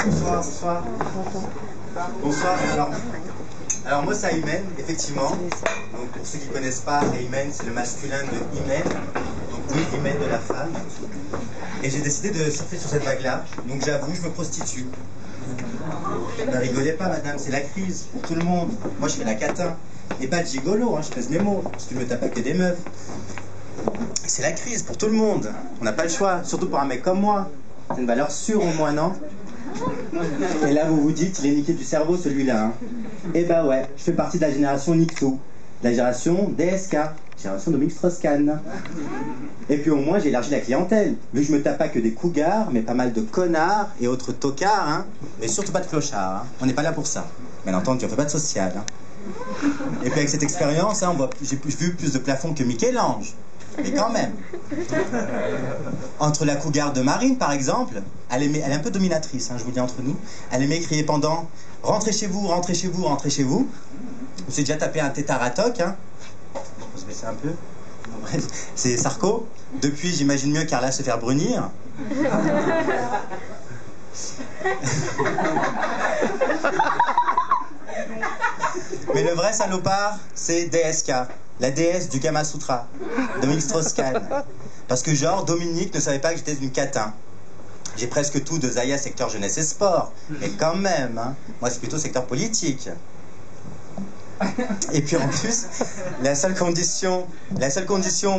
Bonsoir, bonsoir. Bonsoir, alors moi c'est Aymen, effectivement. Donc pour ceux qui ne connaissent pas, Aymen c'est le masculin de Imen, donc oui, Imen de la femme. Et j'ai décidé de surfer sur cette vague-là, donc j'avoue, je me prostitue. Ne rigolez pas madame, c'est la crise pour tout le monde. Moi je fais la catin, et pas de gigolo, hein, je pèse mes mots, parce que je me tape que des meufs. C'est la crise pour tout le monde, on n'a pas le choix, surtout pour un mec comme moi. C'est une valeur sûre au moins, non? Et là vous vous dites, il est niqué du cerveau celui-là. Hein. Eh bah ouais, je fais partie de la génération Nixou, de la génération DSK, génération Dominique Strauss-Kahn. Et puis au moins j'ai élargi la clientèle, vu que je me tape pas que des cougars, mais pas mal de connards et autres tocards, hein. Mais surtout pas de clochards, hein. On n'est pas là pour ça. Bien entendu, on fait pas de social. Hein. Et puis avec cette expérience, hein, j'ai vu plus de plafonds que Michel-Ange. Mais quand même. Entre la cougar de Marine, par exemple, elle est un peu dominatrice, hein, je vous le dis entre nous. Elle aimait crier pendant « Rentrez chez vous, rentrez chez vous, rentrez chez vous ». Je me suis déjà tapé un tétaratoc. Hein. On peut se baisser un peu. C'est Sarko. Depuis, j'imagine mieux Carla se faire brunir. Mais le vrai salopard, c'est DSK, la déesse du Kama Sutra, Dominique Strauss-Kahn. Parce que genre, Dominique ne savait pas que j'étais une catin. J'ai presque tout de Zaya secteur jeunesse et sport, mais quand même, hein, moi c'est plutôt secteur politique. Et puis en plus, la seule condition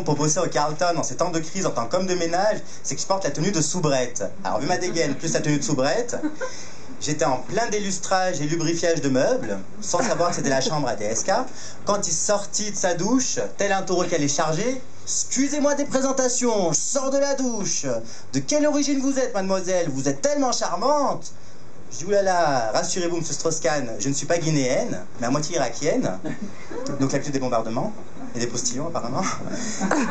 pour bosser au Carlton en ces temps de crise en tant qu'homme de ménage, c'est que je porte la tenue de soubrette. Alors vu ma dégaine plus la tenue de soubrette, j'étais en plein délustrage et lubrifiage de meubles, sans savoir que c'était la chambre à DSK, quand il sortit de sa douche, tel un taureau qui allait charger. Excusez-moi des présentations, je sors de la douche. De quelle origine vous êtes, mademoiselle? Vous êtes tellement charmante. Je dis, oulala, rassurez-vous, monsieur Strauss-Kahn, je ne suis pas guinéenne, mais à moitié irakienne. Donc l'habitude des bombardements, et des postillons apparemment.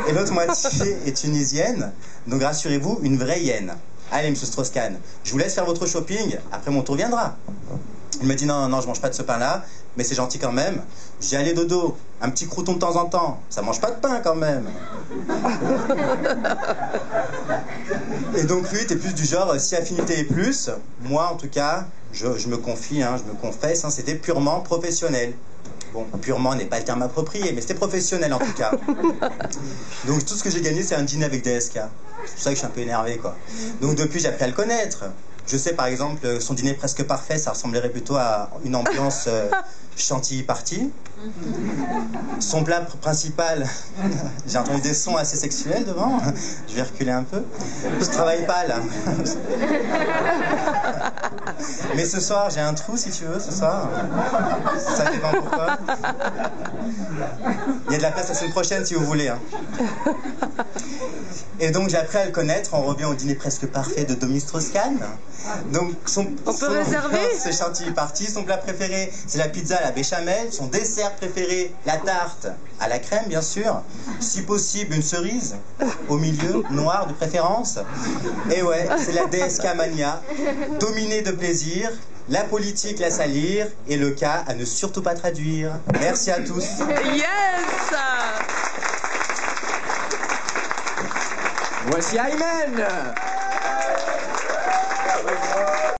Et l'autre moitié est tunisienne, donc rassurez-vous, une vraie hyène. Allez, monsieur Strauss-Kahn, je vous laisse faire votre shopping, après mon tour viendra. Il me dit, non, non, je mange pas de ce pain-là, mais c'est gentil quand même. J'ai allé dodo, un petit crouton de temps en temps, ça mange pas de pain quand même. Et donc lui, t'es plus du genre, si affinité est plus, moi en tout cas, je me confie, hein, je me confesse, hein, c'était purement professionnel. Bon, purement n'est pas le terme approprié, mais c'était professionnel en tout cas. Donc tout ce que j'ai gagné, c'est un dîner avec DSK. C'est pour ça que je suis un peu énervé, quoi. Donc depuis, j'ai appris à le connaître. Je sais par exemple, son dîner presque parfait, ça ressemblerait plutôt à une ambiance chantilly party. Son plat principal, j'ai entendu des sons assez sexuels devant. Je vais reculer un peu. Je travaille pas là. Mais ce soir, j'ai un trou si tu veux, ce soir. Ça dépend pourquoi. Il y a de la place la semaine prochaine si vous voulez. Hein. Et donc j'ai appris à le connaître, on revient au dîner presque parfait de Dominique Strauss-Kahn. Donc on peut réserver. C'est chantilly party, son plat préféré c'est la pizza à la béchamel, son dessert préféré la tarte à la crème bien sûr, si possible une cerise, au milieu, noire de préférence. Et ouais, c'est la DSK mania, dominée de plaisir, la politique la salir et le cas à ne surtout pas traduire. Merci à tous. Yes. Voici Aymen.